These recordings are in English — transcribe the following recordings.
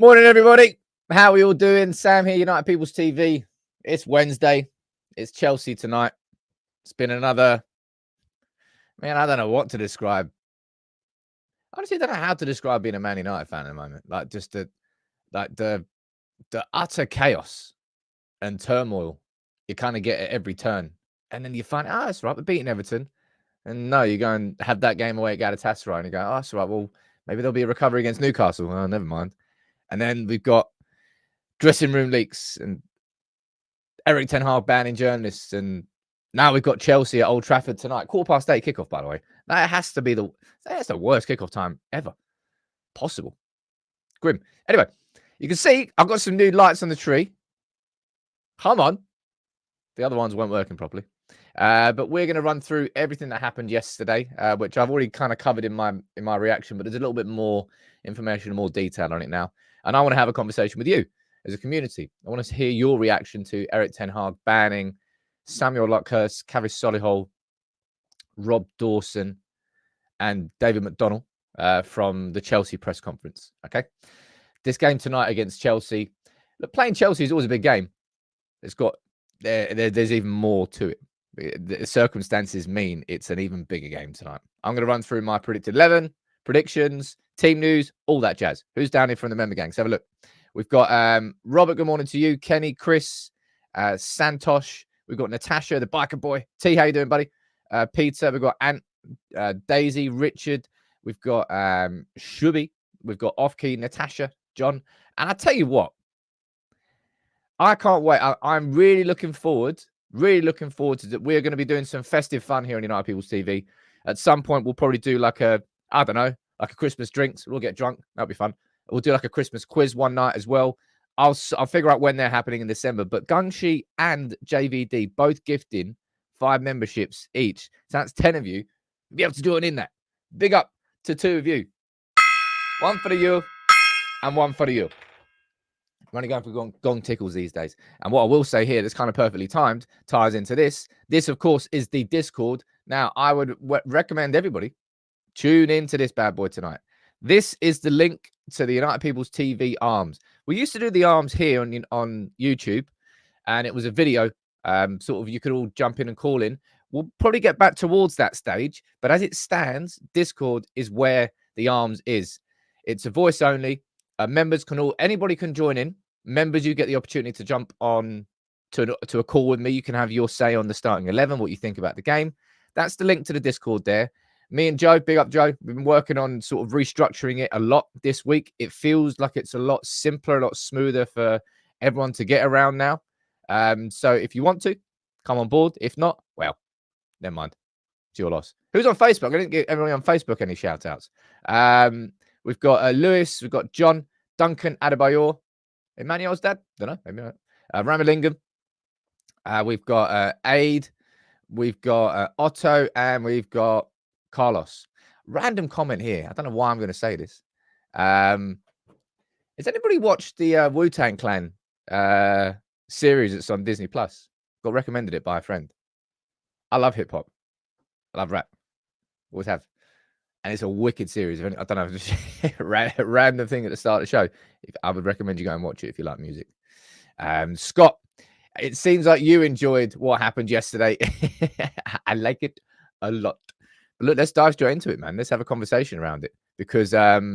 Morning, everybody. How are we all doing? Sam here, United People's TV. It's Wednesday. It's Chelsea tonight. It's been another... Man, I don't know what to describe. Honestly, I don't know how to describe being a Man United fan at the moment. Like, just the utter chaos and turmoil you kind of get at every turn. And then you find, that's right, we're beating Everton. And no, you go and have that game away at Galatasaray and you go, that's right, well, maybe there'll be a recovery against Newcastle. Oh, never mind. And then we've got dressing room leaks and Erik Ten Hag banning journalists. And now we've got Chelsea at Old Trafford tonight. 8:15 kickoff, by the way. That has to be that's the worst kickoff time ever possible. Grim. Anyway, you can see I've got some new lights on the tree. Come on. The other ones weren't working properly. But we're going to run through everything that happened yesterday, which I've already kind of covered in my reaction, but there's a little bit more information and more detail on it now. And I want to have a conversation with you as a community. I want to hear your reaction to Erik Ten Hag banning Samuel Luckhurst, Kavis Solihull, Rob Dawson, and David McDonnell from the Chelsea press conference. Okay, this game tonight against Chelsea. Look, playing Chelsea is always a big game. It's got there's even more to it. The circumstances mean it's an even bigger game tonight. I'm going to run through my predicted 11, predictions, team news, all that jazz. Who's down here from the member gang? Let's have a look. We've got Robert, good morning to you. Kenny, Chris, Santosh. We've got Natasha, the biker boy. T, how you doing, buddy? Peter, we've got Ant, Daisy, Richard. We've got Shubi. We've got Offkey, Natasha, John. And I tell you what, I can't wait. I'm really looking forward to that. We're going to be doing some festive fun here on United People's TV. At some point, we'll probably do like a Christmas drinks. We'll get drunk. That'll be fun. We'll do like a Christmas quiz one night as well. I'll figure out when they're happening in December. But Gungshi and JVD both gifting 5 memberships each. So that's 10 of you. You'll be able to do it in that. Big up to 2 of you. One for the you and one for the you. I'm only going for gong tickles these days. And what I will say here, that's kind of perfectly timed, ties into this. This, of course, is the Discord. Now, I would recommend everybody tune into this bad boy tonight. This is the link to the United People's TV arms. We used to do the arms here on YouTube, and it was a video. Sort of, you could all jump in and call in. We'll probably get back towards that stage, but as it stands, Discord is where the arms is. It's a voice only. Members anybody can join in. Members, you get the opportunity to jump on to a call with me. You can have your say on the starting 11, what you think about the game. That's the link to the Discord there. Me and Joe, big up Joe, we've been working on sort of restructuring it a lot this week. It feels like it's a lot simpler, a lot smoother for everyone to get around now. So if you want to, come on board. If not, well, never mind. It's your loss. Who's on Facebook? I didn't give everybody on Facebook any shout outs. We've got Lewis, we've got John, Duncan, Adebayor, Emmanuel's dad. Don't know, maybe not. Ramalingam. We've got Aid, we've got Otto, and we've got Carlos. Random comment here. I don't know why I'm going to say this. Has anybody watched the Wu-Tang Clan series that's on Disney Plus? Got recommended it by a friend. I love hip hop. I love rap. Always have. And it's a wicked series. I don't know, just a random thing at the start of the show. I would recommend you go and watch it if you like music. Scott, it seems like you enjoyed what happened yesterday. I like it a lot. But look, let's dive straight into it, man. Let's have a conversation around it. Because I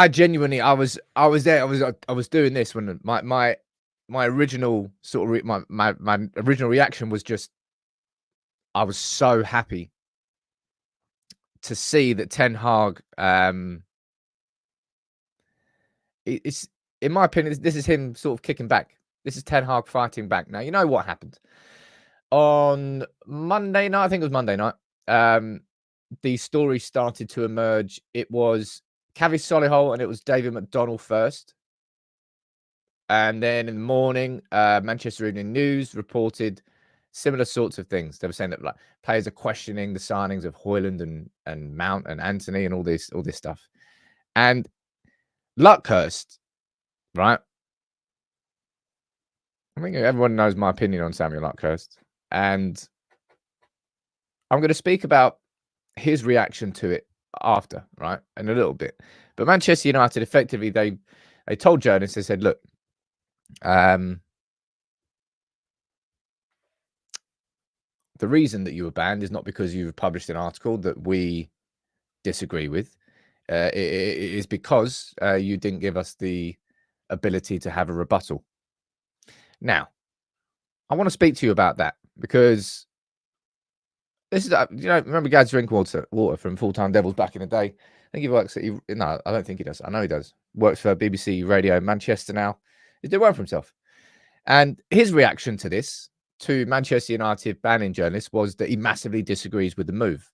genuinely, I was there. I was doing this when my original sort of my original reaction was just, I was so happy to see that Ten Hag, it's, in my opinion, this is him sort of kicking back. This is Ten Hag fighting back. Now, you know what happened? On Monday night, I think it was Monday night, the story started to emerge. It was Kavis Solihull and it was David McDonnell first. And then in the morning, Manchester Evening News reported similar sorts of things. They were saying that like players are questioning the signings of Højlund and Mount and Anthony and all this stuff. And Luckhurst, right? I think everyone knows my opinion on Samuel Luckhurst. And I'm going to speak about his reaction to it after, right? And a little bit. But Manchester United, effectively, they told journalists, they said, look, the reason that you were banned is not because you've published an article that we disagree with. It is because you didn't give us the ability to have a rebuttal. Now, I want to speak to you about that because this is, remember Gads Drinkwater from Full Time Devils back in the day? I think he works at, no, I don't think he does. I know he does. Works for BBC Radio Manchester now. He's doing well for himself. And his reaction to this, to Manchester United banning journalists, was that he massively disagrees with the move.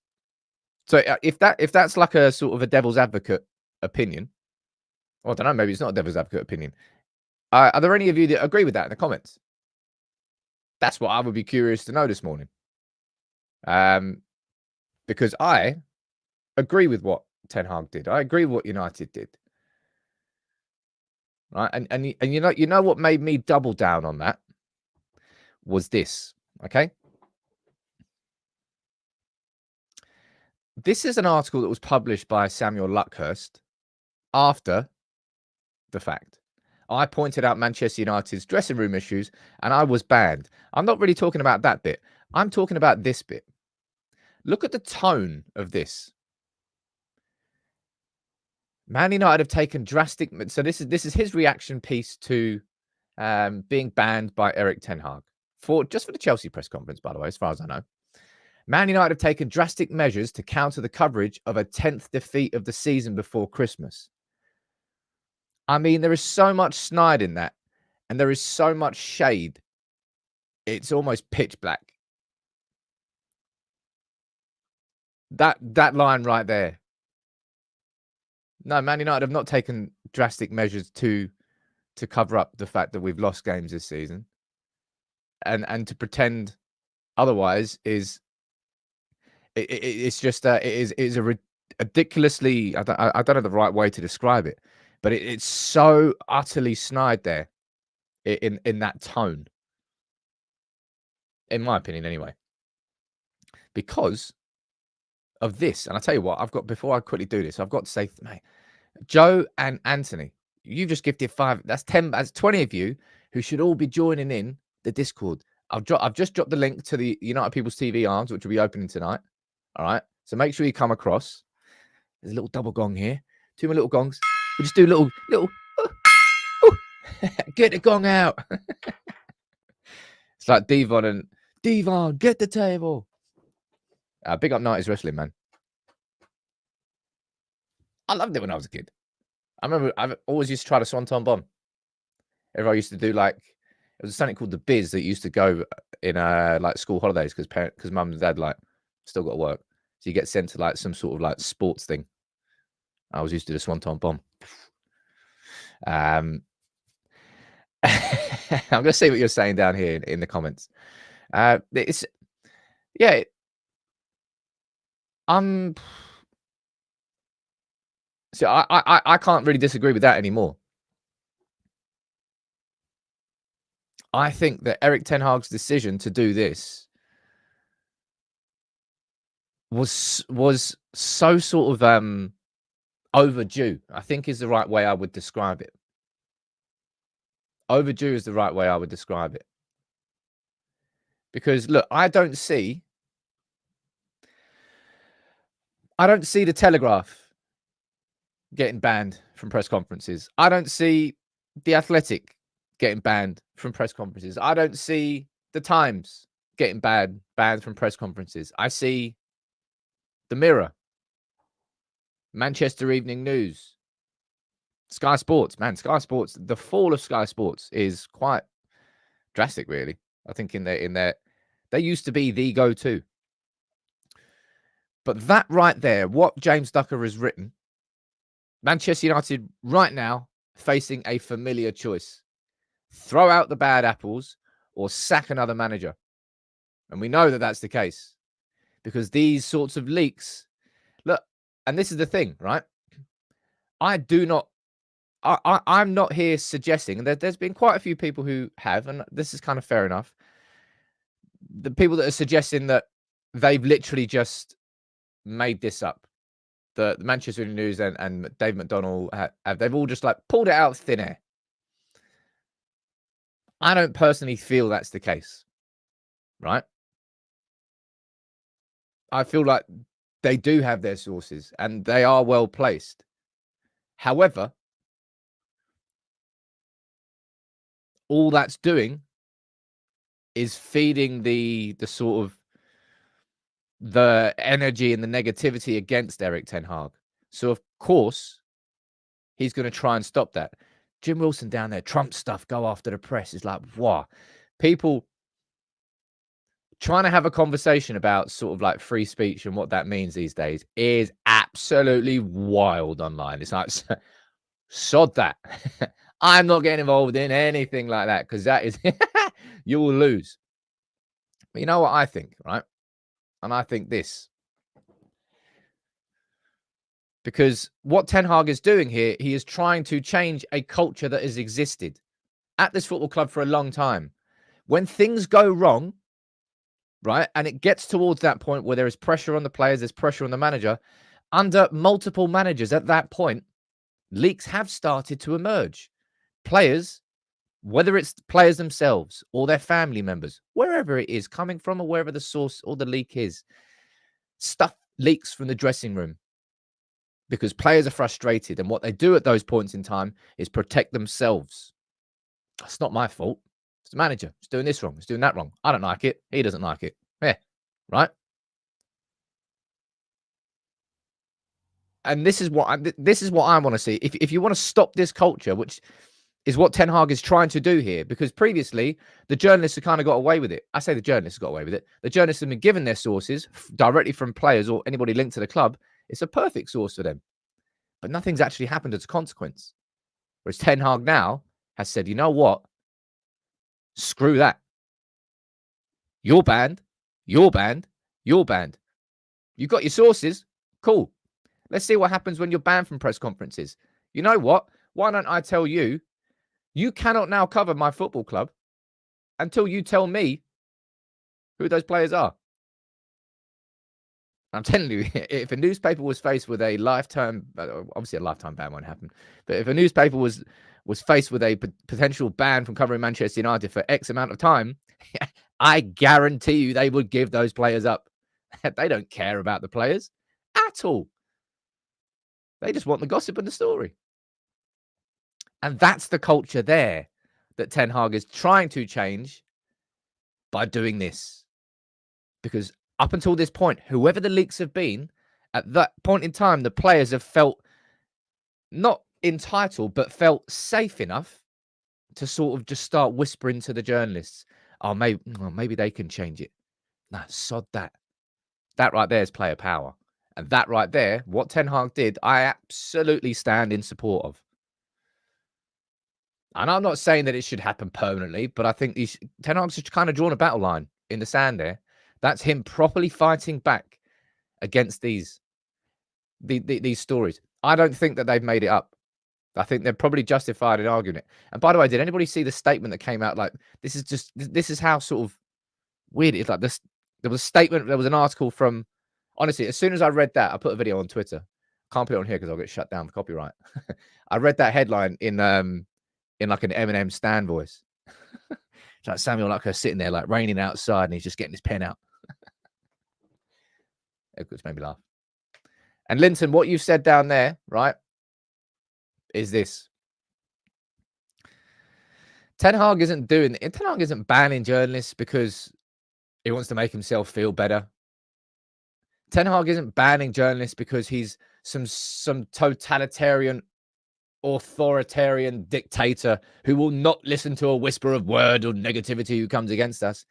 So if that's like a sort of a devil's advocate opinion, or I don't know, maybe it's not a devil's advocate opinion. Are there any of you that agree with that in the comments? That's what I would be curious to know this morning. Because I agree with what Ten Hag did. I agree with what United did. Right, and you know what made me double down on that was this. Okay, this is an article that was published by Samuel Luckhurst after the fact. I pointed out Manchester United's dressing room issues and I was banned. I'm not really talking about that bit. I'm talking about this bit. Look at the tone of this. Man United have taken drastic... So this is his reaction piece to being banned by Erik Ten Hag. Just for the Chelsea press conference, by the way, as far as I know. Man United have taken drastic measures to counter the coverage of a 10th defeat of the season before Christmas. I mean, there is so much snide in that, and there is so much shade. It's almost pitch black. That line right there. No, Man United have not taken drastic measures to cover up the fact that we've lost games this season, and to pretend otherwise is it's just it is a ridiculously, I don't know the right way to describe it, but it's so utterly snide there in that tone, in my opinion, anyway, because of this. And I tell you what, before I quickly do this, I've got to say, mate, Joe and Anthony, you've just gifted 5. That's 10. That's 20 of you who should all be joining in the Discord. I've just dropped the link to the United People's TV Arms, which will be opening tonight. All right. So make sure you come across. There's a little double gong here. 2 more little gongs. We'll just do little. Get the gong out. It's like Devon, get the table. Big up 90s wrestling, man. I loved it when I was a kid. I remember I've always used to try the Swanton Bomb. Everyone used to do it was something called the Biz that used to go in like school holidays because mum and dad still got to work. So you get sent to some sort of sports thing. I was used to the Swanton Bomb. I'm going to see what you're saying down here in the comments. So I can't really disagree with that anymore. I think that Erik Ten Hag's decision to do this was so sort of overdue, I think is the right way I would describe it. Overdue is the right way I would describe it. Because look, I don't see the Telegraph getting banned from press conferences. I don't see the Athletic getting banned from press conferences. I don't see the Times getting banned from press conferences. I see the Mirror, Manchester Evening News, Sky Sports. Man, Sky Sports, the fall of Sky Sports is quite drastic, really. I think in their they used to be the go-to. But that right there, what James Ducker has written, Manchester United right now facing a familiar choice. Throw out the bad apples or sack another manager. And we know that that's the case because these sorts of leaks, look, and this is the thing, right? I'm not here suggesting, and there's been quite a few people who have, and this is kind of fair enough. The people that are suggesting that they've literally just made this up. the Manchester News and Dave McDonnell they've all just like pulled it out of thin air. I don't personally feel that's the case, right? I feel like they do have their sources and they are well placed. However, all that's doing is feeding the sort of the energy and the negativity against Erik Ten Hag. So of course, he's going to try and stop that. Jim Wilson down there, Trump stuff, go after the press. Is like, wow. People trying to have a conversation about sort of like free speech and what that means these days is absolutely wild online. It's like, sod that. I'm not getting involved in anything like that because that is, you will lose. But you know what I think, right? And I think this. Because what Ten Hag is doing here, he is trying to change a culture that has existed at this football club for a long time. When things go wrong, right, and it gets towards that point where there is pressure on the players, there's pressure on the manager, under multiple managers at that point, leaks have started to emerge. Players, whether it's players themselves or their family members, wherever it is coming from or wherever the source or the leak is, stuff leaks from the dressing room. Because players are frustrated, and what they do at those points in time is protect themselves. It's not my fault. It's the manager. It's doing this wrong. It's doing that wrong. I don't like it. He doesn't like it. Yeah, right. And this is what I want to see. If you want to stop this culture, which is what Ten Hag is trying to do here, because previously the journalists have kind of got away with it. I say the journalists got away with it. The journalists have been given their sources directly from players or anybody linked to the club. It's a perfect source for them. But nothing's actually happened as a consequence. Whereas Ten Hag now has said, you know what? Screw that. You're banned. You're banned. You're banned. You got your sources. Cool. Let's see what happens when you're banned from press conferences. You know what? Why don't I tell you, you cannot now cover my football club until you tell me who those players are. I'm telling you, if a newspaper was faced with a lifetime, obviously a lifetime ban won't happen, but if a newspaper was faced with a potential ban from covering Manchester United for X amount of time, I guarantee you they would give those players up. They don't care about the players at all. They just want the gossip and the story. And that's the culture there that Ten Hag is trying to change by doing this. Because up until this point, whoever the leaks have been, at that point in time, the players have felt not entitled, but felt safe enough to sort of just start whispering to the journalists, oh, maybe they can change it. Nah, sod that. That right there is player power. And that right there, what Ten Hag did, I absolutely stand in support of. And I'm not saying that it should happen permanently, but I think Ten Hag's just kind of drawn a battle line in the sand there. That's him properly fighting back against these stories. I don't think that they've made it up. I think they're probably justified in arguing it. And by the way, did anybody see the statement that came out? Like, this is how sort of weird it is. Like this, there was a statement, there was an article from, honestly, as soon as I read that, I put a video on Twitter. Can't put it on here because I'll get shut down for copyright. I read that headline in like an Eminem Stan voice. It's like Samuel Lucker sitting there, like raining outside, and he's just getting his pen out. It just made me laugh. And Linton, what you said down there, right, is this. Ten Hag isn't banning journalists because he wants to make himself feel better. Ten Hag isn't banning journalists because he's some totalitarian, authoritarian dictator who will not listen to a whisper of word or negativity who comes against us.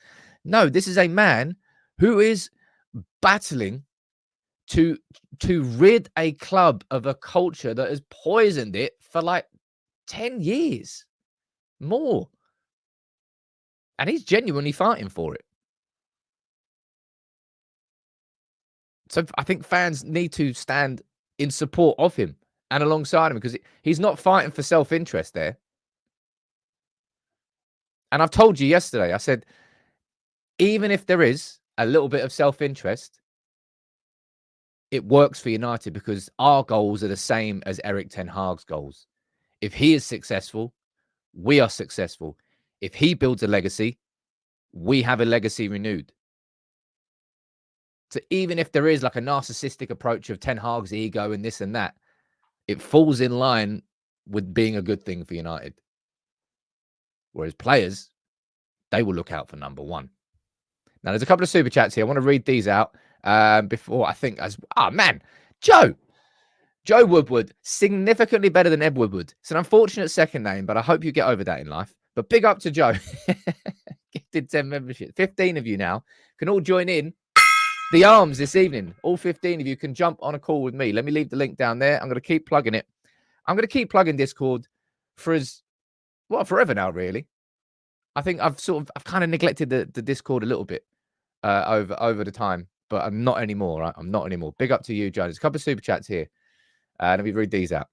No, this is a man who is battling to rid a club of a culture that has poisoned it for like 10 years more. And he's genuinely fighting for it. So I think fans need to stand in support of him and alongside him, because he's not fighting for self-interest there. And I've told you yesterday, I said, even if there is a little bit of self-interest, it works for United because our goals are the same as Erik Ten Hag's goals. If he is successful, we are successful. If he builds a legacy, we have a legacy renewed. So even if there is like a narcissistic approach of Ten Hag's ego and this and that, it falls in line with being a good thing for United. Whereas players, they will look out for number one. Now, there's a couple of super chats here. I want to read these out before I think Joe Woodward, significantly better than Ed Woodward. It's an unfortunate second name, but I hope you get over that in life. But big up to Joe. Gifted 10 memberships. 15 of you now can all join in the arms this evening. All 15 of you can jump on a call with me. Let me leave the link down there. I'm going to keep plugging it. I'm going to keep plugging Discord forever now, really. I think I've kind of neglected the Discord a little bit over the time, but I'm not anymore, right? I'm not anymore. Big up to you, Joe. There's a couple of super chats here. Let me read these out.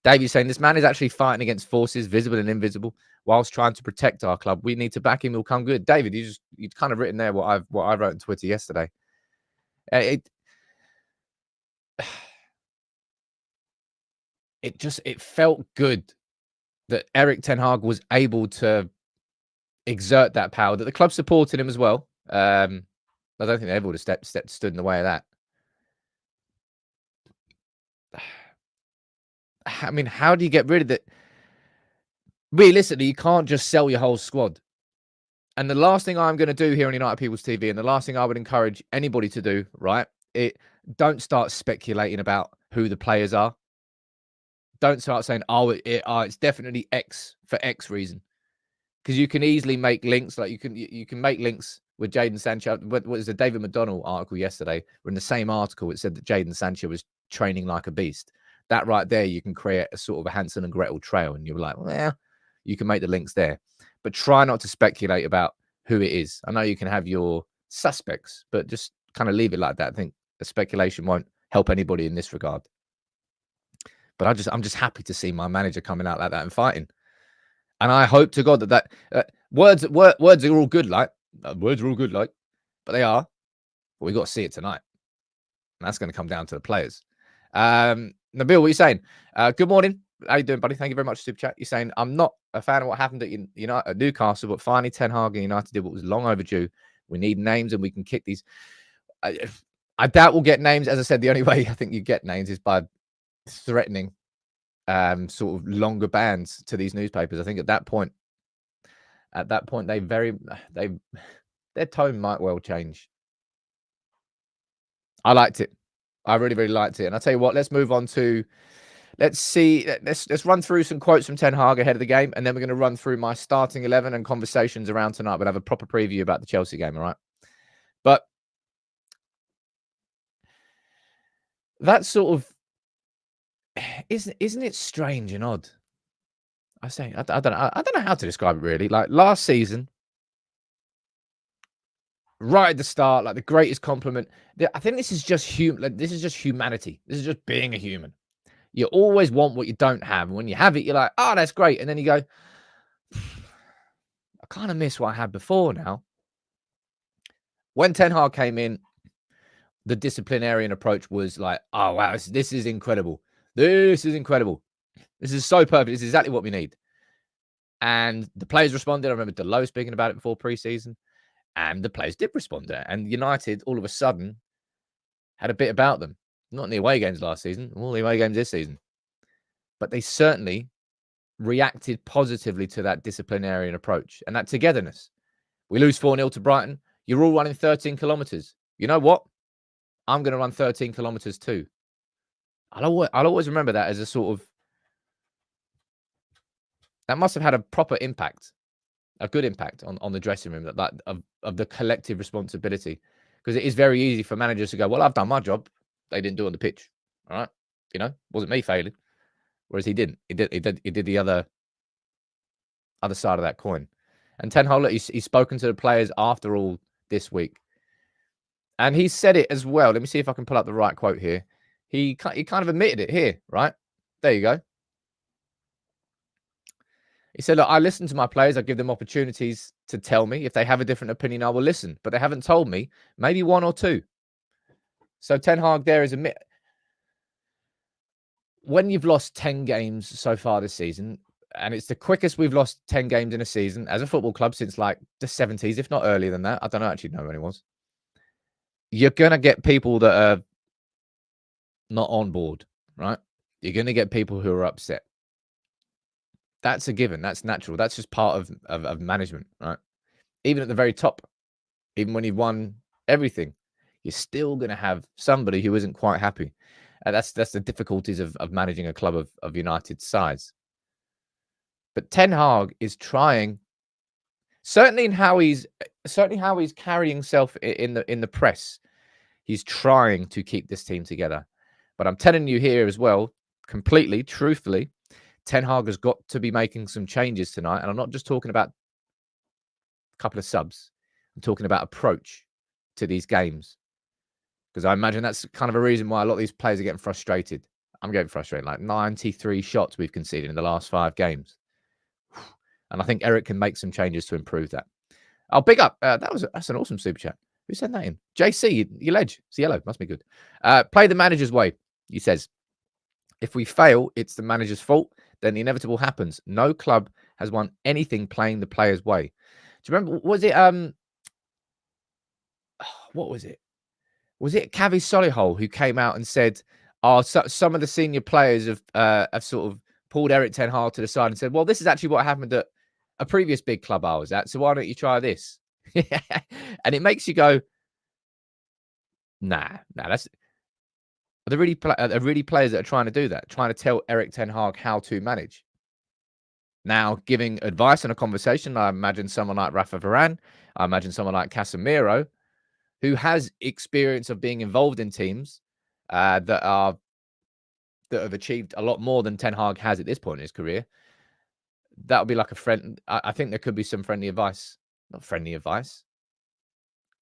Davy's saying, this man is actually fighting against forces, visible and invisible, whilst trying to protect our club. We need to back him. He'll come good. David, you'd kind of written there what I wrote on Twitter yesterday. It felt good that Erik Ten Hag was able to exert that power, that the club supported him as well. I don't think they ever would have stood in the way of that. I mean, how do you get rid of it? Realistically, you can't just sell your whole squad. And the last thing I'm going to do here on United People's TV, and the last thing I would encourage anybody to do, right? Don't start speculating about who the players are. Don't start saying, it's definitely X for X reason. Because you can easily make links. Like you can make links with Jadon Sancho. What was the David McDonnell article yesterday? Where in the same article, it said that Jadon Sancho was training like a beast. That right there, you can create a sort of a Hansel and Gretel trail. And you're like, well, you can make the links there. But try not to speculate about who it is. I know you can have your suspects, but just kind of leave it like that. I think the speculation won't help anybody in this regard. But I'm just happy to see my manager coming out like that and fighting. And I hope to God that words are all good, but they are. But we got to see it tonight. And that's going to come down to the players. Nabil, what are you saying? Good morning. How you doing, buddy? Thank you very much, Super Chat. You're saying, I'm not a fan of what happened at Newcastle, but finally Ten Hag and United did what was long overdue. We need names and we can kick these. I doubt we'll get names. As I said, the only way I think you get names is by threatening sort of longer bans to these newspapers. I think at that point, their tone might well change. I liked it. I really, really liked it. And I'll tell you what, let's move on to, let's run through some quotes from Ten Hag ahead of the game. And then we're going to run through my starting 11 and conversations around tonight. We'll have a proper preview about the Chelsea game, all right? But that sort of, isn't it strange and odd? I don't know how to describe it really. Like last season, right at the start, like the greatest compliment. I think this is just this is just humanity. This is just being a human. You always want what you don't have. And when you have it, you're like, oh, that's great. And then you go, I kind of miss what I had before now. When Ten Hag came in, the disciplinarian approach was like, oh, wow, this is incredible. This is incredible. This is so perfect. This is exactly what we need. And the players responded. I remember Delo speaking about it before pre-season. And the players did respond to it. And United, all of a sudden, had a bit about them. Not in the away games last season, all the away games this season. But they certainly reacted positively to that disciplinarian approach and that togetherness. We lose 4-0 to Brighton. You're all running 13 kilometres. You know what? I'm going to run 13 kilometres too. I'll always remember that as a sort of, that must have had a proper impact, a good impact on the dressing room, of the collective responsibility. Because it is very easy for managers to go, well, I've done my job. They didn't do it on the pitch. All right. Wasn't me failing. Whereas he didn't. He did the other side of that coin. And Ten Hag, he's spoken to the players after all this week. And he said it as well. Let me see if I can pull up the right quote here. He kind of admitted it here, right? There you go. He said, look, I listen to my players. I give them opportunities to tell me. If they have a different opinion, I will listen. But they haven't told me. Maybe one or two. So Ten Hag there is when you've lost 10 games so far this season, and it's the quickest we've lost 10 games in a season as a football club since like the 70s, if not earlier than that. I don't actually know when it was. You're going to get people that are not on board, right? You're going to get people who are upset. That's a given. That's natural. That's just part of management, right? Even at the very top, even when you've won everything, you're still going to have somebody who isn't quite happy. And that's the difficulties of managing a club of United's size. But Ten Hag is trying, certainly how he's carrying himself in the press. He's trying to keep this team together. But I'm telling you here as well, completely, truthfully, Ten Hag has got to be making some changes tonight. And I'm not just talking about a couple of subs. I'm talking about approach to these games. Because I imagine that's kind of a reason why a lot of these players are getting frustrated. I'm getting frustrated. Like 93 shots we've conceded in the last 5 games. And I think Erik can make some changes to improve that. Oh, big up. That's an awesome super chat. Who sent that in? JC, you ledge. It's yellow. Must be good. Play the manager's way, he says. If we fail, it's the manager's fault. Then the inevitable happens. No club has won anything playing the player's way. Do you remember? Was it what was it? Was it Kavi Solihull who came out and said, "Oh, some of the senior players have sort of pulled Erik Ten Hag to the side and said, well, this is actually what happened at a previous big club I was at. So why don't you try this?" And it makes you go, nah, that's are there really players that are trying to do that, trying to tell Erik Ten Hag how to manage. Now, giving advice in a conversation, I imagine someone like Rafa Varane, I imagine someone like Casemiro, who has experience of being involved in teams that have achieved a lot more than Ten Hag has at this point in his career. That would be like a friend. I think there could be some friendly advice, not friendly advice,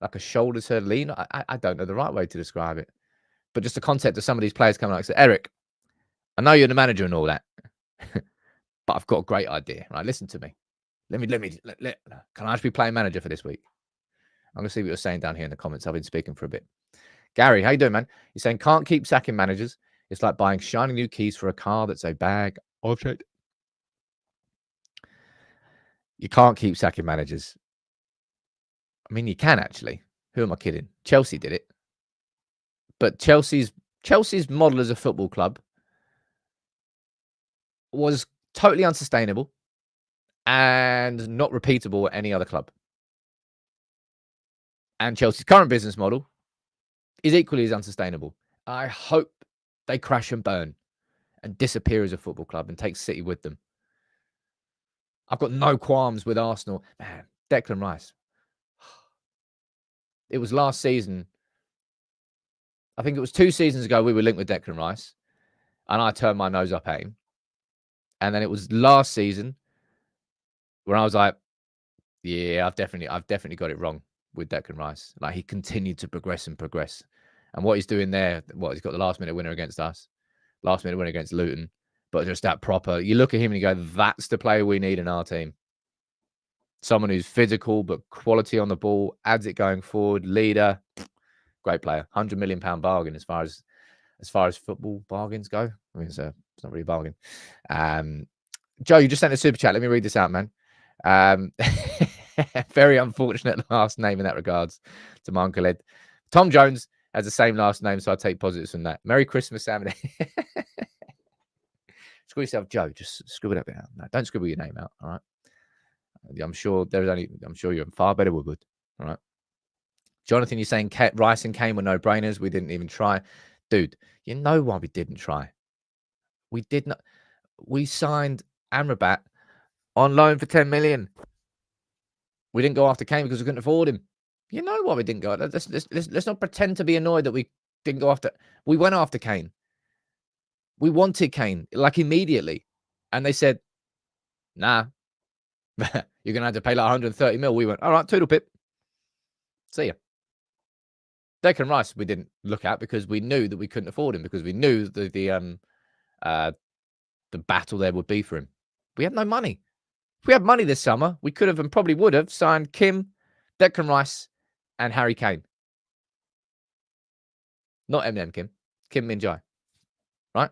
like a shoulder to lean. I don't know the right way to describe it, but just the concept of some of these players coming out and say, Erik, I know you're the manager and all that, but I've got a great idea. Right, listen to me. Can I just be playing manager for this week? I'm going to see what you're saying down here in the comments. I've been speaking for a bit. Gary, how you doing, man? You're saying can't keep sacking managers. It's like buying shiny new keys for a car that's a bag of shit. You can't keep sacking managers. I mean, you can actually. Who am I kidding? Chelsea did it. But Chelsea's model as a football club was totally unsustainable and not repeatable at any other club. And Chelsea's current business model is equally as unsustainable. I hope they crash and burn and disappear as a football club and take City with them. I've got no qualms with Arsenal. Man, Declan Rice. It was last season. I think it was 2 seasons ago we were linked with Declan Rice, and I turned my nose up at him. And then it was last season when I was like, yeah, I've definitely got it wrong with Declan Rice. Like, he continued to progress and progress. And what he's doing there, he's got the last-minute winner against us, last-minute winner against Luton, but just that proper, you look at him and you go, that's the player we need in our team. Someone who's physical, but quality on the ball, adds it going forward, leader, great player. £100 million bargain as far as football bargains go. I mean, it's not really a bargain. Joe, you just sent a super chat. Let me read this out, man. Very unfortunate last name in that regards to my uncle Ed. Tom Jones has the same last name, so I take positives from that. Merry Christmas, Sam. Screw yourself, Joe. Just scribble that bit out. No, don't scribble your name out. All right. I'm sure you're far better with wood. All right. Jonathan, you're saying Rice and Kane were no-brainers. We didn't even try. Dude, you know why we didn't try? We did not. We signed Amrabat on loan for 10 million. We didn't go after Kane because we couldn't afford him. You know why we didn't go? Let's not pretend to be annoyed that we didn't go after. We went after Kane. We wanted Kane, like, immediately. And they said, nah, you're going to have to pay like 130 mil. We went, all right, toodle pip. See ya. Declan Rice we didn't look at because we knew that we couldn't afford him, because we knew the battle there would be for him. We had no money. If we had money this summer, we could have and probably would have signed Kim, Declan Rice, and Harry Kane. Not Eminem Kim. Kim Min Jai. Right?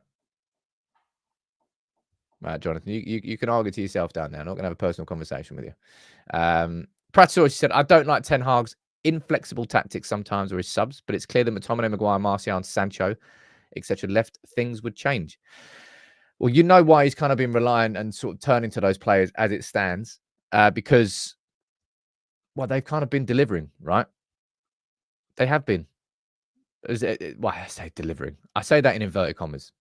Right, Jonathan. You can argue to yourself down there. I'm not going to have a personal conversation with you. Pratsori said, I don't like Ten Hag's inflexible tactics sometimes or his subs, but it's clear that McTominay, Maguire, Martial, and Sancho, etc., left, things would change. Well, you know why he's kind of been relying and sort of turning to those players as it stands, because, well, they've kind of been delivering, right? They have been. Well, I say delivering. I say that in inverted commas.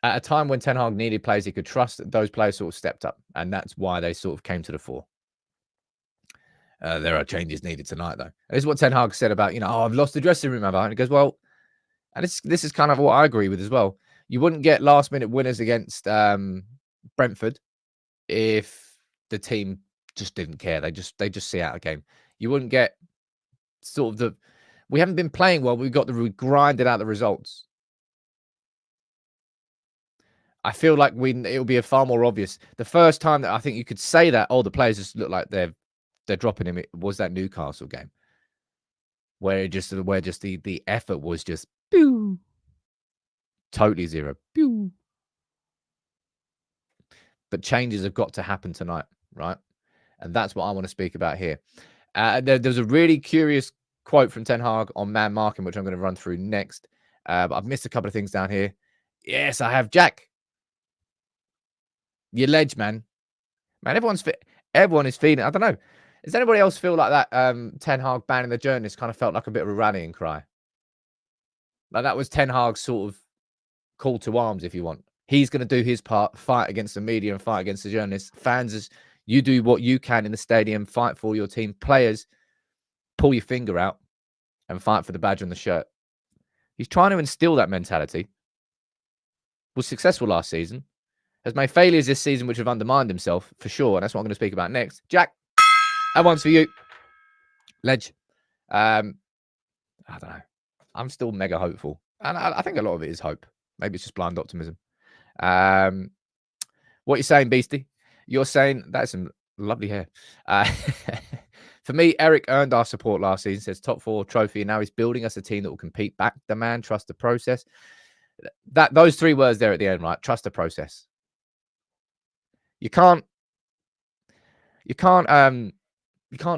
At a time when Ten Hag needed players he could trust, those players sort of stepped up, and that's why they sort of came to the fore. There are changes needed tonight, though. And this is what Ten Hag said about, I've lost the dressing room, have I? And he goes, well, and this is kind of what I agree with as well. You wouldn't get last-minute winners against Brentford if the team just didn't care. They just see out a game. You wouldn't get sort of we haven't been playing well. We grinded out the results. I feel like it'll be a far more obvious. The first time that I think you could say that, the players just look like they're dropping him, it was that Newcastle game where the effort was just pew, totally zero. Pew. But changes have got to happen tonight, right? And that's what I want to speak about here. There's a really curious quote from Ten Hag on man marking, which I'm going to run through next. But I've missed a couple of things down here. Yes, I have. Jack, your ledge, man. Everyone is feeling. I don't know. Does anybody else feel like that? Ten Hag banning the journalists kind of felt like a bit of a rallying cry. Like that was Ten Hag's sort of call to arms, if you want. He's going to do his part, fight against the media and fight against the journalists. Fans, you do what you can in the stadium, fight for your team. Players, pull your finger out and fight for the badge on the shirt. He's trying to instill that mentality. Was successful last season. Has made failures this season which have undermined himself, for sure. And that's what I'm going to speak about next. Jack, that one's for you. Ledge. I don't know. I'm still mega hopeful. And I think a lot of it is hope. Maybe it's just blind optimism. What you're saying, Beastie? You're saying that's some lovely hair. For me, Erik earned our support last season. Says top 4 trophy, and now he's building us a team that will compete. Back the man, trust the process. Those 3 words there at the end, right? Trust the process. You can't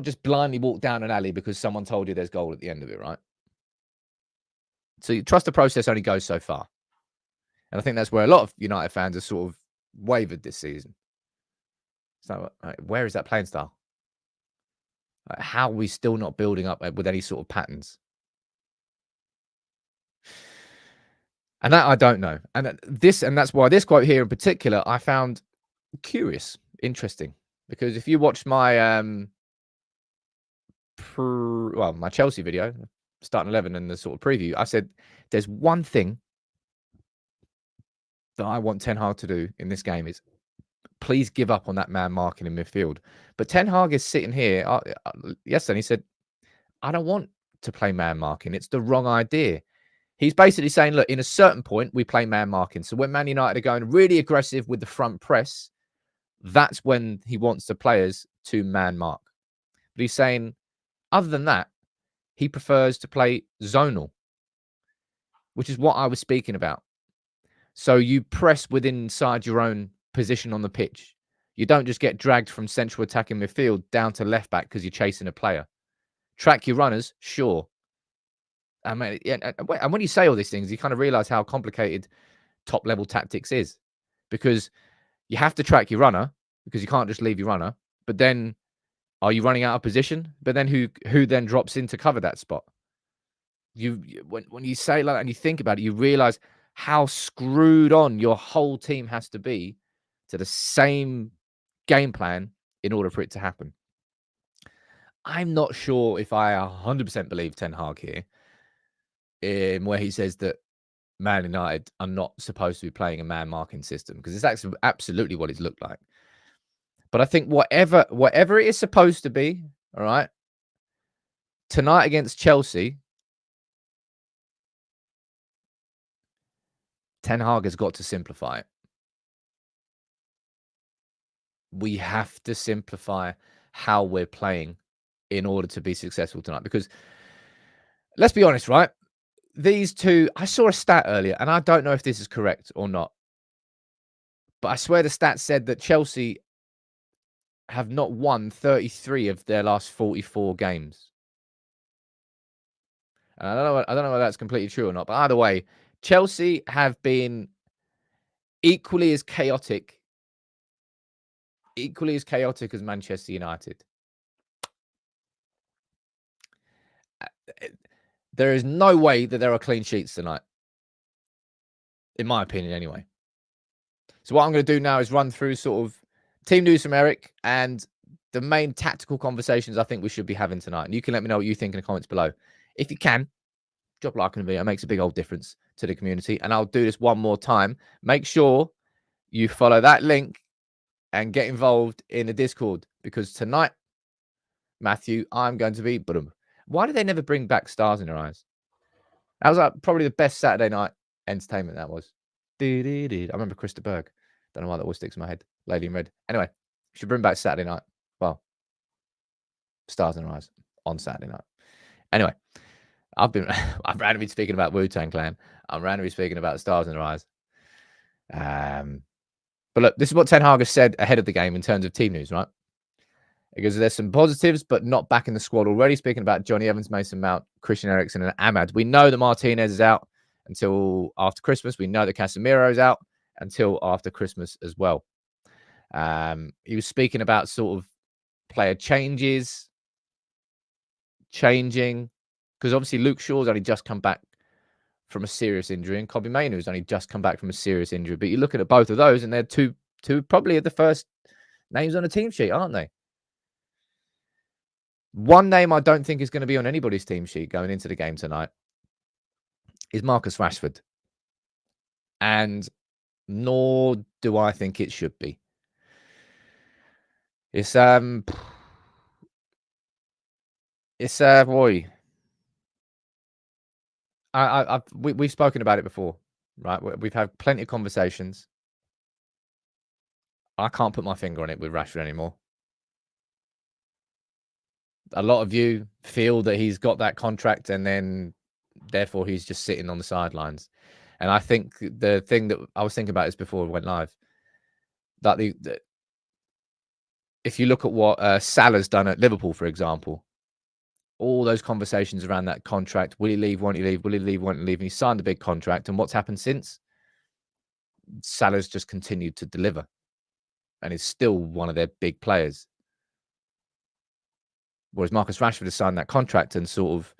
just blindly walk down an alley because someone told you there's goal at the end of it, right? So you trust the process only goes so far. And I think that's where a lot of United fans are sort of wavered this season. So where is that playing style? How are we still not building up with any sort of patterns? And that I don't know. And that's why this quote here in particular I found curious, interesting. Because if you watch my my Chelsea video, starting 11 and the sort of preview, I said there's one thing that I want Ten Hag to do in this game is please give up on that man marking in midfield. But Ten Hag is sitting here yesterday. He said, I don't want to play man marking. It's the wrong idea. He's basically saying, look, in a certain point, we play man marking. So when Man United are going really aggressive with the front press, that's when he wants the players to man mark. But he's saying, other than that, he prefers to play zonal, which is what I was speaking about. So you press inside your own position on the pitch. You don't just get dragged from central attacking midfield down to left back because you're chasing a player. Track your runners, sure. And when you say all these things, you kind of realize how complicated top level tactics is, because you have to track your runner because you can't just leave your runner. But then, are you running out of position? But then who then drops in to cover that spot? When you say like that and you think about it, you realize how screwed on your whole team has to be to the same game plan in order for it to happen. I'm not sure if I 100% believe Ten Hag here, in where he says that Man United are not supposed to be playing a man marking system, because it's actually absolutely what it's looked like. But I think whatever it is supposed to be, all right, tonight against Chelsea, Ten Hag has got to simplify it. We have to simplify how we're playing in order to be successful tonight. Because let's be honest, right? these two, I saw a stat earlier, and I don't know if this is correct or not, but I swear the stat said that Chelsea have not won 33 of their last 44 games. And I don't know whether that's completely true or not, but either way, Chelsea have been equally as chaotic as Manchester United. There is no way that there are clean sheets tonight, in my opinion anyway. So what I'm going to do now is run through sort of team news from Erik and the main tactical conversations I think we should be having tonight. And you can let me know what you think in the comments below. If you can, drop a like on the video. It makes a big old difference to the community. And I'll do this one more time. Make sure you follow that link and get involved in the Discord, because tonight, Matthew, I'm going to be... Why did they never bring back Stars in Their Eyes? That was like probably the best Saturday night entertainment that was. I remember Krista Berg. Don't know why that always sticks in my head. Lady in Red. Anyway, should bring back Saturday night. Well, Stars in Their Eyes on Saturday night. Anyway, I'm randomly speaking about Wu-Tang Clan. I'm randomly speaking about Stars in Their Eyes. But look, this is what Ten Hag has said ahead of the game in terms of team news, right? Because there's some positives, but not back in the squad already. Speaking about Johnny Evans, Mason Mount, Christian Eriksen, and Ahmad. We know that Martinez is out until after Christmas. We know that Casemiro is out until after Christmas as well. He was speaking about sort of player changing, because obviously Luke Shaw's only just come back from a serious injury, and Kobbie Mainoo's only just come back from a serious injury. But you look at both of those, and they're two probably the first names on the team sheet, aren't they? One name I don't think is going to be on anybody's team sheet going into the game tonight is Marcus Rashford. And nor do I think it should be. It's boy. We've spoken about it before, right? We've had plenty of conversations. I can't put my finger on it with Rashford anymore. A lot of you feel that he's got that contract and then therefore he's just sitting on the sidelines. And I think the thing that I was thinking about is before we went live, that if you look at what Salah's done at Liverpool, for example, all those conversations around that contract, will he leave, won't he leave, will he leave, won't he leave, and he signed a big contract. And what's happened since? Salah's just continued to deliver and is still one of their big players. Whereas Marcus Rashford has signed that contract and sort of,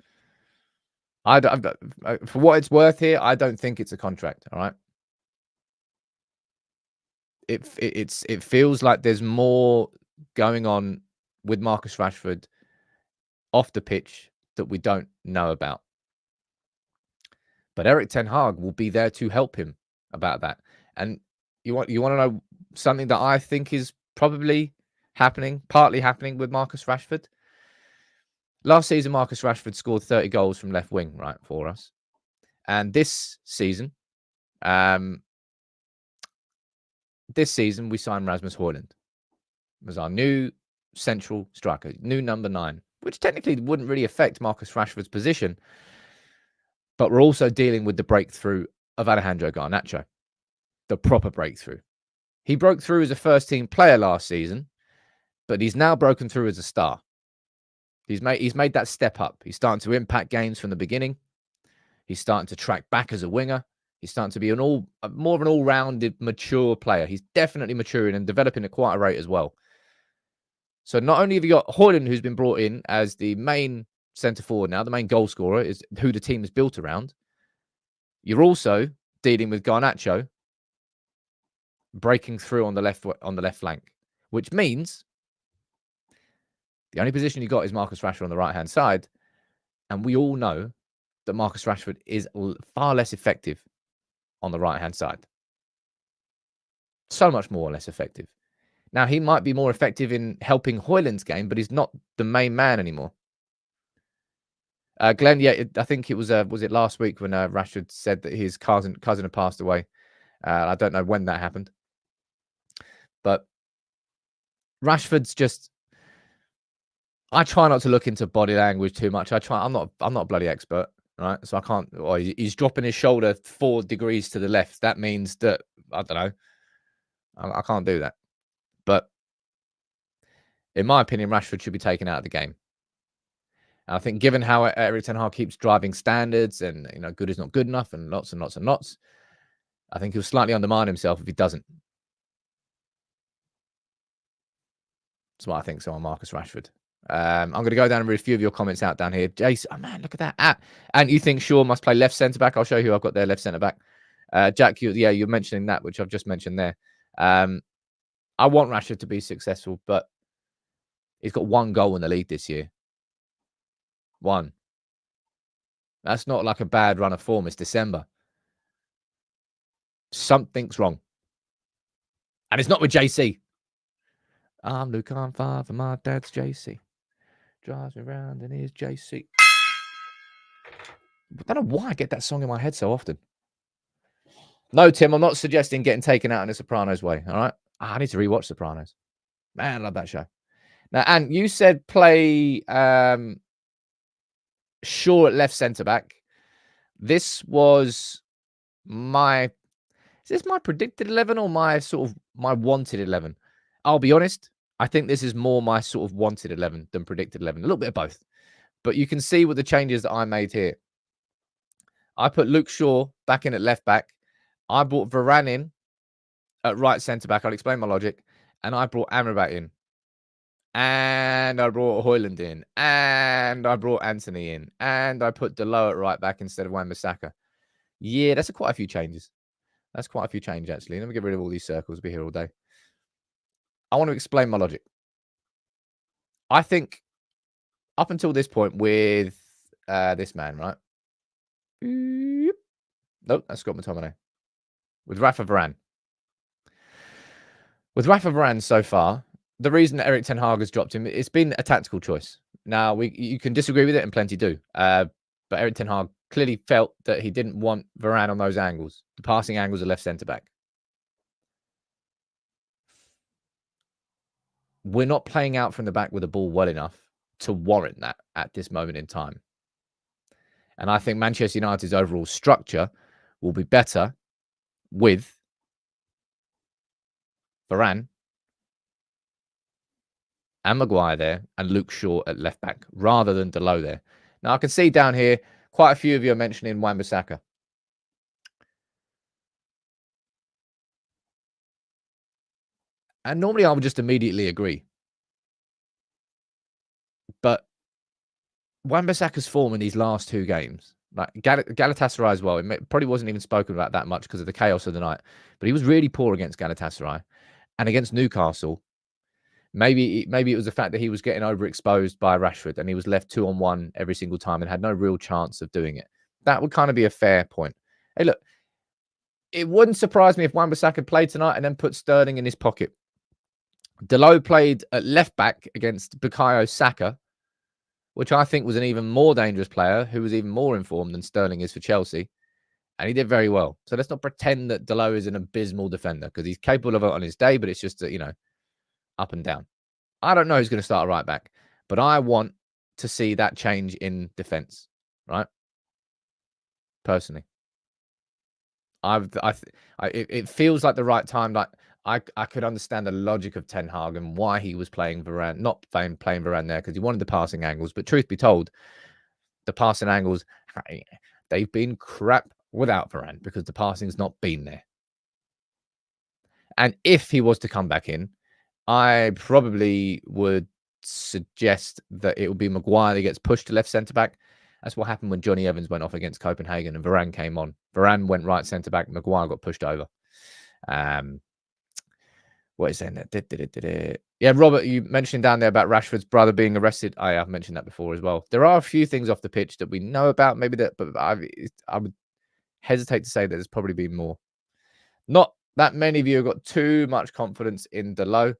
for what it's worth here, I don't think it's a contract. All right. It feels like there's more going on with Marcus Rashford off the pitch that we don't know about. But Erik Ten Hag will be there to help him about that. And you want to know something that I think is probably partly happening with Marcus Rashford? Last season, Marcus Rashford scored 30 goals from left wing, right, for us. And this season, we signed Rasmus Højlund as our new central striker, new number 9, which technically wouldn't really affect Marcus Rashford's position. But we're also dealing with the breakthrough of Alejandro Garnacho, the proper breakthrough. He broke through as a first-team player last season, but he's now broken through as a star. He's made that step up. He's starting to impact games from the beginning. He's starting to track back as a winger. He's starting to be more of an all-rounded, mature player. He's definitely maturing and developing at quite a rate as well. So not only have you got Højlund, who's been brought in as the main centre forward now, the main goal scorer is who the team is built around. You're also dealing with Garnacho breaking through on the left flank, which means the only position you got is Marcus Rashford on the right-hand side. And we all know that Marcus Rashford is far less effective on the right-hand side. So much more or less effective. Now, he might be more effective in helping Højlund's game, but he's not the main man anymore. Glenn, yeah, I think it was it last week when Rashford said that his cousin had passed away. I don't know when that happened. But Rashford's just... I try not to look into body language too much. I'm not a bloody expert, right? So I can't. Or he's dropping his shoulder 4 degrees to the left. That means that I don't know. I can't do that. But in my opinion, Rashford should be taken out of the game. And I think, given how Erik Ten Hag keeps driving standards, and good is not good enough, and lots and lots and lots, I think he'll slightly undermine himself if he doesn't. That's what I think. So on Marcus Rashford. I'm going to go down and read a few of your comments out down here. Jace, oh man, look at that. And you think Shaw must play left centre back? I'll show you who I've got there, left centre back. Jack, you're mentioning that, which I've just mentioned there. I want Rashford to be successful, but he's got 1 goal in the league this year. 1. That's not like a bad run of form. It's December. Something's wrong. And it's not with JC. I'm Luke on 5 and my dad's JC. Drives me around in his JC. I don't know why I get that song in my head so often. No, Tim, I'm not suggesting getting taken out in a Sopranos way. All right. I need to rewatch Sopranos. Man, I love that show. Now, and you said play Shaw at left centre back. This was my. Is this my predicted 11 or my wanted 11? I'll be honest. I think this is more my sort of wanted 11 than predicted 11. A little bit of both. But you can see with the changes that I made here. I put Luke Shaw back in at left back. I brought Varane in at right centre back. I'll explain my logic. And I brought Amrabat in. And I brought Højlund in. And I brought Anthony in. And I put Delo at right back instead of Wan-Bissaka. Yeah, that's quite a few changes. That's quite a few changes, actually. Let me get rid of all these circles. We'll be here all day. I want to explain my logic. I think up until this point with this man, right? Nope, that's Scott McTominay. With Rafa Varane. With Rafa Varane so far, the reason that Erik Ten Hag has dropped him, it's been a tactical choice. Now, you can disagree with it, and plenty do. But Erik Ten Hag clearly felt that he didn't want Varane on those angles. The passing angles are left centre-back. We're not playing out from the back with the ball well enough to warrant that at this moment in time. And I think Manchester United's overall structure will be better with Varane and Maguire there and Luke Shaw at left back rather than Delo there. Now, I can see down here quite a few of you are mentioning Wan-Bissaka. And normally I would just immediately agree. But Wan-Bissaka's form in these last 2 games, like Galatasaray as well, it probably wasn't even spoken about that much because of the chaos of the night. But he was really poor against Galatasaray and against Newcastle. Maybe it was the fact that he was getting overexposed by Rashford and he was left 2-on-1 every single time and had no real chance of doing it. That would kind of be a fair point. Hey, look, it wouldn't surprise me if Wan-Bissaka played tonight and then put Sterling in his pocket. Delo played at left back against Bukayo Saka, which I think was an even more dangerous player who was even more informed than Sterling is for Chelsea. And he did very well. So let's not pretend that Delo is an abysmal defender because he's capable of it on his day, but it's just that, up and down. I don't know who's going to start a right back, but I want to see that change in defense, right? Personally. It feels like the right time. Like I could understand the logic of Ten Hag and why he was playing Varane, not playing Varane there because he wanted the passing angles. But truth be told, the passing angles, they've been crap without Varane because the passing's not been there. And if he was to come back in, I probably would suggest that it would be Maguire that gets pushed to left centre-back. That's what happened when Johnny Evans went off against Copenhagen and Varane came on. Varane went right centre-back. Maguire got pushed over. What is saying there? Yeah, Robert, you mentioned down there about Rashford's brother being arrested. I've mentioned that before as well. There are a few things off the pitch that we know about, maybe that, but I would hesitate to say that there's probably been more. Not that many of you have got too much confidence in Delo.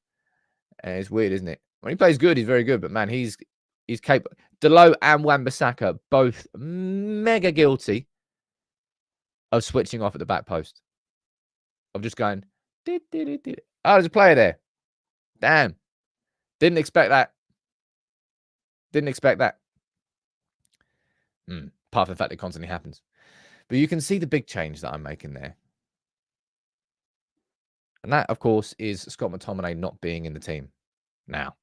And it's weird, isn't it? When he plays good, he's very good. But man, he's capable. Delo and Wan-Bissaka both mega guilty of switching off at the back post. Of just going, oh, there's a player there. Damn. Didn't expect that. Didn't expect that. apart from the fact it constantly happens. But you can see the big change that I'm making there. And that, of course, is Scott McTominay not being in the team now.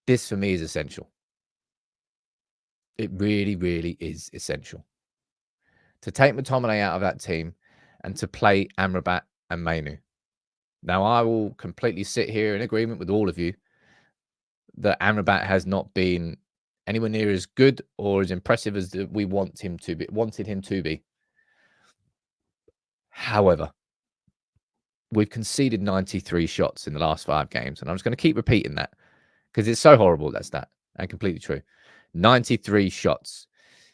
This, for me, is essential. It really, really is essential. To take McTominay out of that team and to play Amrabat and Mainu. Now, I will completely sit here in agreement with all of you that Amrabat has not been anywhere near as good or as impressive as we wanted him to be. However, we've conceded 93 shots in the last 5 games, and I'm just going to keep repeating that because it's so horrible, that stat, and completely true. 93 shots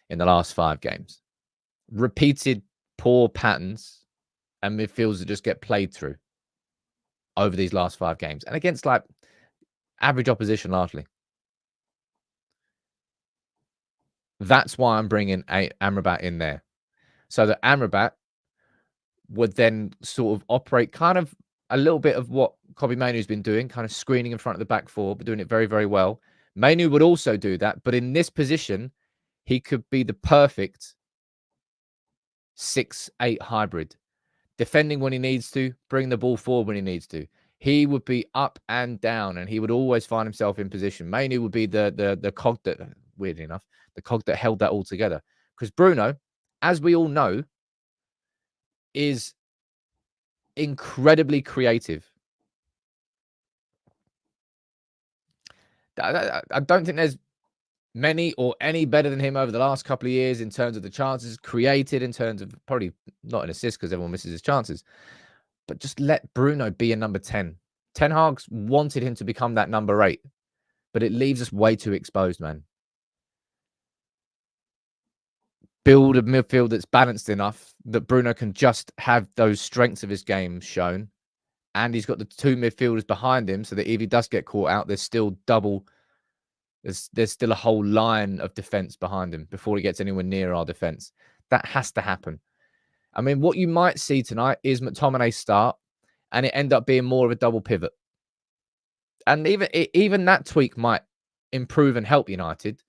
in the last 5 games. Repeated poor patterns and midfields that just get played through over these last 5 games, and against like average opposition largely. That's why I'm bringing Amrabat in there, so that Amrabat would then sort of operate kind of a little bit of what Kobbie Mainoo's been doing, kind of screening in front of the back four, but doing it very, very well. Mainoo would also do that, but in this position, he could be the perfect 6-8 hybrid. Defending when he needs to, bring the ball forward when he needs to. He would be up and down, and he would always find himself in position. Mainoo would be the cog that, weirdly enough, the cog that held that all together. Because Bruno, as we all know, is incredibly creative. I don't think there's many or any better than him over the last couple of years in terms of the chances created, in terms of probably not an assist because everyone misses his chances. But just let Bruno be a number 10. Ten Hag wanted him to become that number 8, but it leaves us way too exposed, man. Build a midfield that's balanced enough that Bruno can just have those strengths of his game shown. And he's got the 2 midfielders behind him so that if he does get caught out, there's still there's still a whole line of defense behind him before he gets anywhere near our defense. That has to happen. I mean, what you might see tonight is McTominay start and it end up being more of a double pivot. And even that tweak might improve and help United.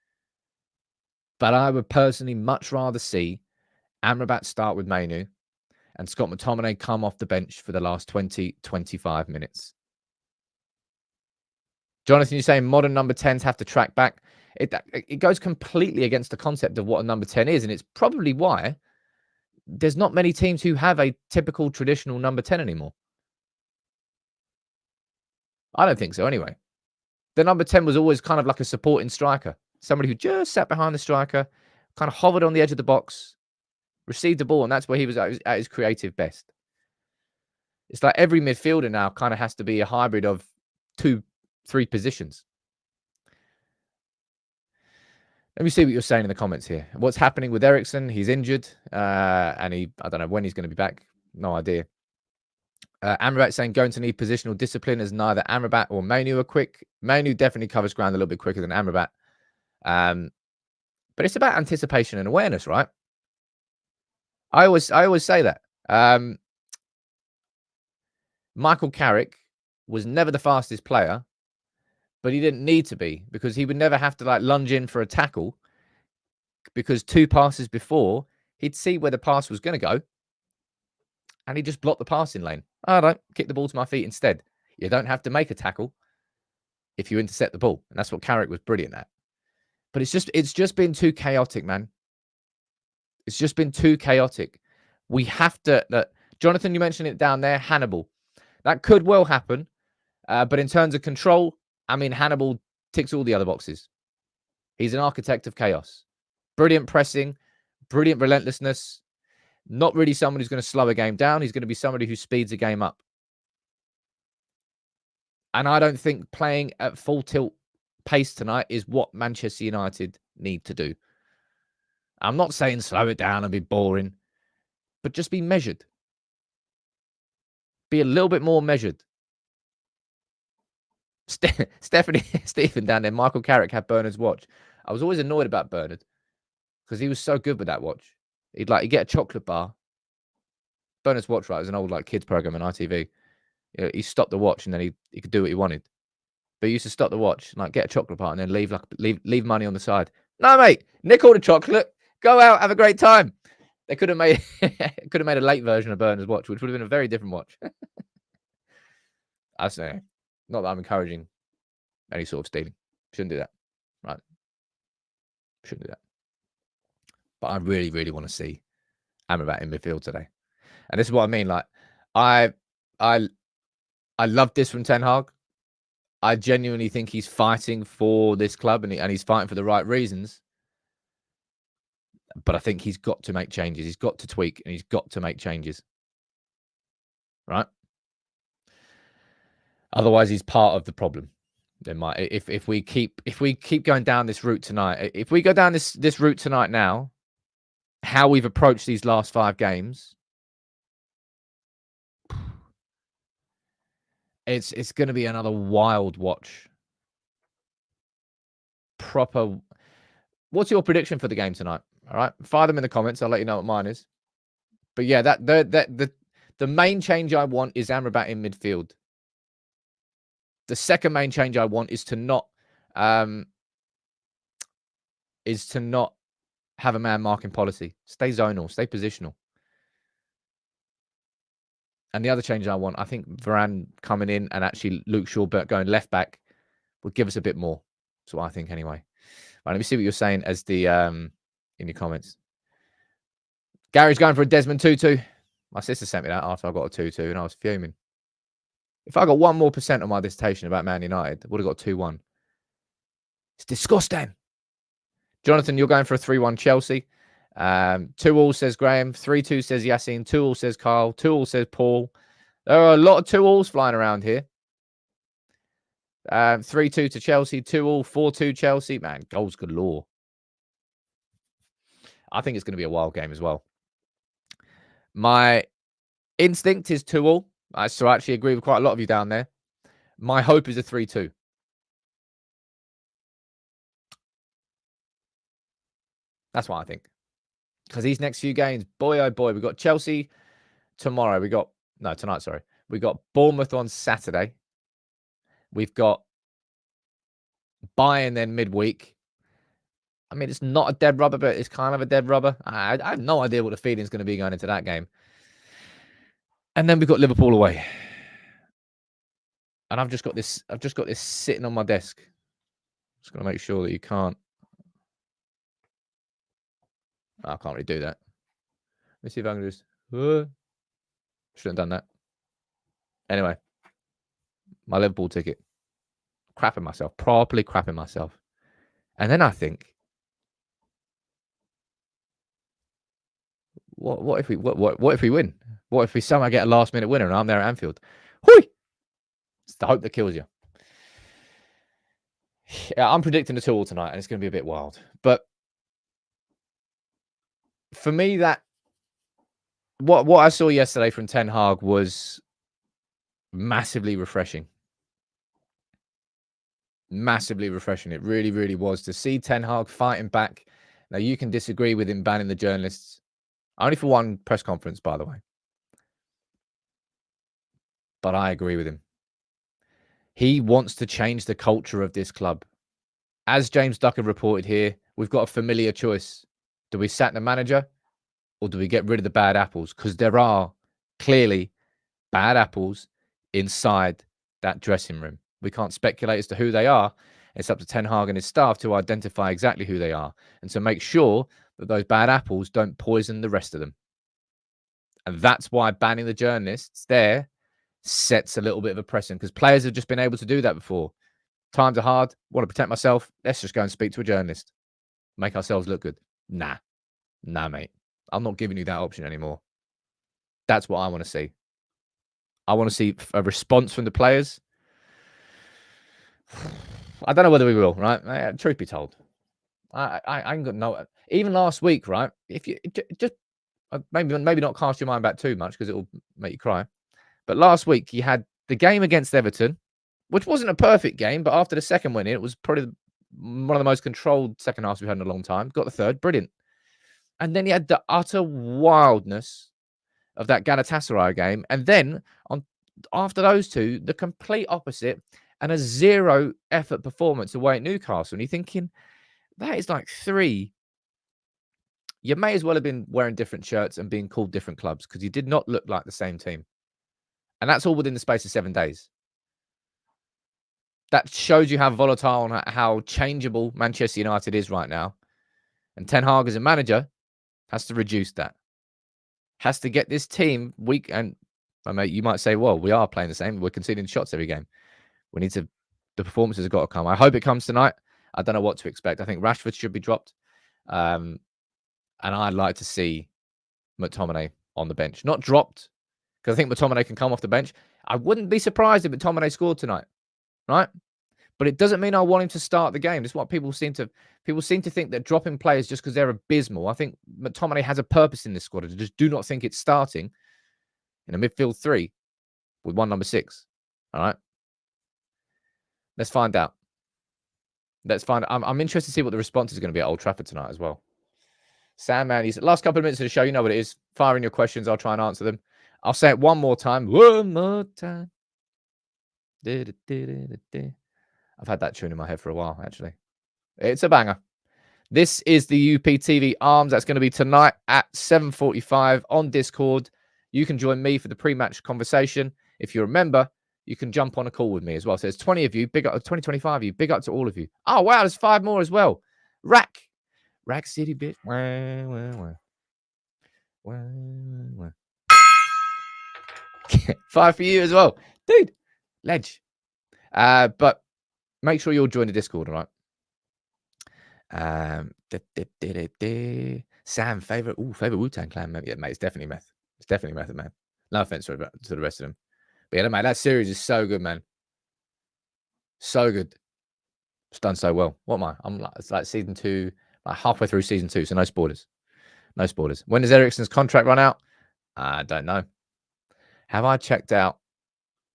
But I would personally much rather see Amrabat start with Mainoo and Scott McTominay come off the bench for the last 20, 25 minutes. Jonathan, you're saying modern number 10s have to track back. It goes completely against the concept of what a number 10 is, and it's probably why there's not many teams who have a typical traditional number 10 anymore. I don't think so anyway. The number 10 was always kind of like a supporting striker, somebody who just sat behind the striker, kind of hovered on the edge of the box, received the ball, and that's where he was at his creative best. It's like every midfielder now kind of has to be a hybrid of 2-3 positions. Let me see what you're saying in the comments here. What's happening with Eriksen? He's injured, and I don't know when he's going to be back. No idea. Amrabat saying going to need positional discipline as neither Amrabat or Mainoo are quick. Mainoo definitely covers ground a little bit quicker than Amrabat. But it's about anticipation and awareness, right? I always say that. Michael Carrick was never the fastest player, but he didn't need to be because he would never have to like lunge in for a tackle because 2 passes before he'd see where the pass was going to go and he just blocked the passing lane. I don't kick the ball to my feet instead. You don't have to make a tackle if you intercept the ball, and that's what Carrick was brilliant at. But it's just been too chaotic, man. It's just been too chaotic. We have to. Jonathan, you mentioned it down there. Hannibal, that could well happen, but in terms of control, I mean, Hannibal ticks all the other boxes. He's an architect of chaos. Brilliant pressing, brilliant relentlessness. Not really someone who's going to slow a game down. He's going to be somebody who speeds a game up. And I don't think playing at full tilt pace tonight is what Manchester United need to do. I'm not saying slow it down and be boring, but just be measured. Be a little bit more measured. Stephen down there, Michael Carrick had Bernard's watch. I was always annoyed about Bernard because he was so good with that watch. He'd get a chocolate bar. Bernard's watch, right? It was an old kids program on ITV. You know, he stopped the watch and then he could do what he wanted. But he used to stop the watch, get a chocolate bar and then leave money on the side. No, mate. Nick all the chocolate. Go out, have a great time. They could have made a late version of Bernard's watch, which would have been a very different watch. I say, not that I'm encouraging any sort of stealing. Shouldn't do that. Right. Shouldn't do that. But I really, really want to see Amrabat in midfield today. And this is what I mean. Like, I love this from Ten Hag. I genuinely think he's fighting for this club and he's fighting for the right reasons. But I think he's got to make changes. He's got to tweak and he's got to make changes. Right? Otherwise, he's part of the problem. If we keep going down this route tonight, if we go down this route tonight now, how we've approached these last 5 games, it's going to be another wild watch. Proper. What's your prediction for the game tonight? All right, fire them in the comments. I'll let you know what mine is. But yeah, the main change I want is Amrabat in midfield. The second main change I want is to not have a man marking policy. Stay zonal, stay positional. And the other change I want, I think Varane coming in and actually Luke Shaw going left back would give us a bit more. That's what I think anyway. Right, let me see what you're saying as the in your comments. Gary's going for a Desmond Tutu. My sister sent me that after I got a 2-2 and I was fuming. If I got 1% more on my dissertation about Man United, I would have got 2-1. It's disgusting. Jonathan, you're going for a 3-1 Chelsea. 2-2 says Graham. 3-2 says Yassine. 2-2 says Carl. 2-2 says Paul. There are a lot of 2-2s flying around here. 3-2 to Chelsea. 2-2. 4-2 Chelsea. Man, goals galore. I think it's going to be a wild game as well. My instinct is 2-2. I actually agree with quite a lot of you down there. My hope is a 3-2. That's what I think. Because these next few games, boy, oh boy, we've got Chelsea tomorrow. Tonight, sorry. We got Bournemouth on Saturday. We've got Bayern then midweek. I mean, it's not a dead rubber, but it's kind of a dead rubber. I have no idea what the feeling's going to be going into that game. And then we've got Liverpool away. And I've just got this sitting on my desk. Just going to make sure that you can't. I can't really do that. Let me see if I can just. Shouldn't have done that. Anyway, my Liverpool ticket. Crapping myself. Properly crapping myself. And then I think, what if we win? What if we somehow get a last minute winner and I'm there at Anfield? Hui! It's the hope that kills you. Yeah, I'm predicting a 2-2 tonight, and it's going to be a bit wild. But for me, that what I saw yesterday from Ten Hag was massively refreshing. Massively refreshing. It really, really was. To see Ten Hag fighting back. Now, you can disagree with him banning the journalists. Only for one press conference, by the way. But I agree with him. He wants to change the culture of this club. As James Ducker reported here, we've got a familiar choice. Do we sack the manager or do we get rid of the bad apples? Because there are clearly bad apples inside that dressing room. We can't speculate as to who they are. It's up to Ten Hag and his staff to identify exactly who they are and to make sure that those bad apples don't poison the rest of them. And that's why banning the journalists there sets a little bit of a precedent, because players have just been able to do that before. Times are hard. Want to protect myself. Let's just go and speak to a journalist. Make ourselves look good. Nah, mate. I'm not giving you that option anymore. That's what I want to see. I want to see a response from the players. I don't know whether we will, right? Truth be told, I ain't got no. Even last week, right? If you just maybe not cast your mind back too much because it will make you cry. But last week you had the game against Everton, which wasn't a perfect game, but after the second win, it was probably one of the most controlled second halves we've had in a long time. Got the third, brilliant. And then you had the utter wildness of that Galatasaray game, and then after those two, the complete opposite and a zero effort performance away at Newcastle. And you're thinking, That is like 3. You may as well have been wearing different shirts and being called different clubs because you did not look like the same team. And that's all within the space of 7 days. That shows you how volatile and how changeable Manchester United is right now. And Ten Hag as a manager has to reduce that. Has to get this team weak. And you might say, well, we are playing the same. We're conceding shots every game. We need to, the performances have got to come. I hope it comes tonight. I don't know what to expect. I think Rashford should be dropped. And I'd like to see McTominay on the bench. Not dropped, because I think McTominay can come off the bench. I wouldn't be surprised if McTominay scored tonight, right? But it doesn't mean I want him to start the game. That's what people seem to think that dropping players just because they're abysmal. I think McTominay has a purpose in this squad. I just do not think it's starting in a midfield 3 with one number 6. All right. Let's find out. I'm interested to see what the response is going to be at Old Trafford tonight as well. Sandman, he's last couple of minutes of the show. You know what it is. Fire in your questions. I'll try and answer them. I'll say it one more time. One more time. I've had that tune in my head for a while, actually. It's a banger. This is the UPTV Arms. That's going to be tonight at 7:45 on Discord. You can join me for the pre-match conversation. If you're a member, you can jump on a call with me as well. So there's 20 of you. Big up, 20, 25 of you. Big up to all of you. Oh, wow. There's 5 more as well. Rack City, bitch. 5 for you as well. Dude, ledge. But make sure you'll join the Discord, all right? Sam, favorite Wu-Tang Clan, man. Yeah, mate, it's definitely meth. It's definitely method, man. No offense to the rest of them. But yeah, mate, that series is so good, man. So good. It's done so well. What am I? It's like season 2, like halfway through season 2, so no spoilers. No spoilers. When does Eriksen's contract run out? I don't know. Have I checked out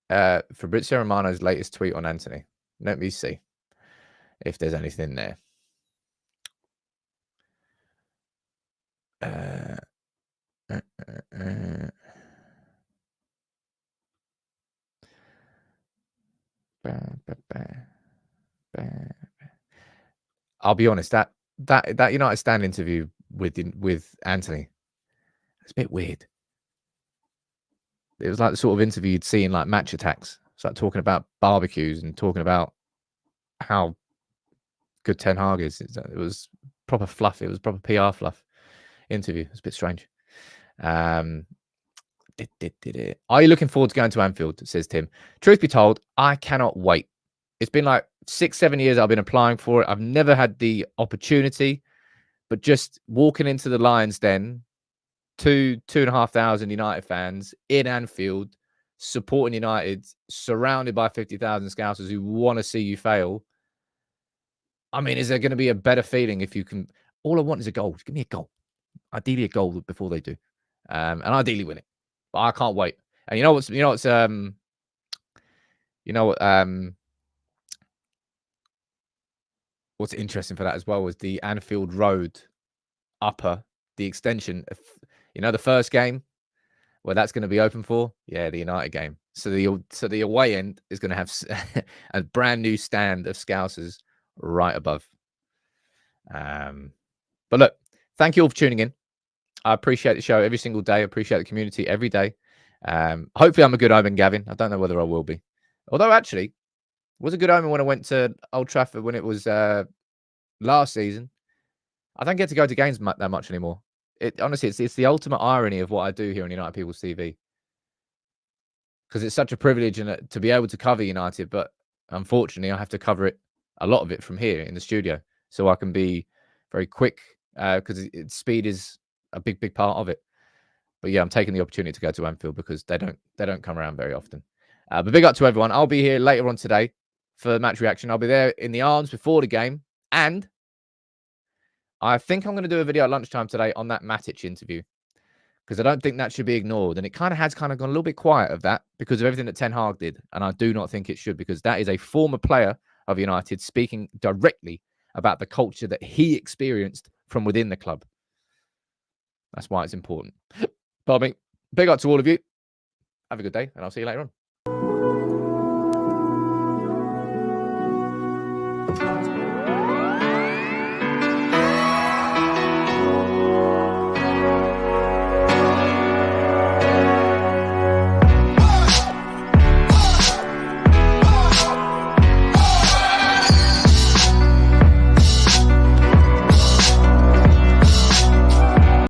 Fabrizio Romano's latest tweet on Anthony? Let me see if there's anything there. I'll be honest, that United Stand interview with Anthony, it's a bit weird. It was like the sort of interview you'd see in like Match Attacks. It's like talking about barbecues and talking about how good Ten Hag is. It was proper fluff. It was proper PR fluff interview. It's a bit strange. Are you looking forward to going to Anfield? Says Tim. Truth be told, I cannot wait. It's been like 6-7 years I've been applying for it. I've never had the opportunity, but just walking into the Lions Den, 2,500 United fans in Anfield, supporting United, surrounded by 50,000 Scousers who want to see you fail. I mean, is there going to be a better feeling if you can? All I want is a goal. Just give me a goal. Ideally, a goal before they do, and ideally win it. But I can't wait. And what's interesting for that as well was the Anfield Road upper, the extension. The first game where that's going to be open for, the United game. So the away end is going to have a brand new stand of Scousers right above. But look, thank you all for tuning in. I appreciate the show every single day. I appreciate the community every day. Hopefully I'm a good omen, Gavin. I don't know whether I will be. Although actually, it was a good omen when I went to Old Trafford when it was last season. I don't get to go to games that much anymore. Honestly, it's the ultimate irony of what I do here on United People's TV. Because it's such a privilege to be able to cover United, but unfortunately, I have to cover it, a lot of it, from here in the studio, so I can be very quick because speed is a big part of it. But yeah, I'm taking the opportunity to go to Anfield because they don't come around very often. But big up to everyone. I'll be here later on today for match reaction. I'll be there in the Arms before the game, and I think I'm going to do a video at lunchtime today on that Matic interview because I don't think that should be ignored. And it has gone a little bit quiet of that because of everything that Ten Hag did. And I do not think it should, because that is a former player of United speaking directly about the culture that he experienced from within the club. That's why it's important. Bobby, big up to all of you. Have a good day, and I'll see you later on.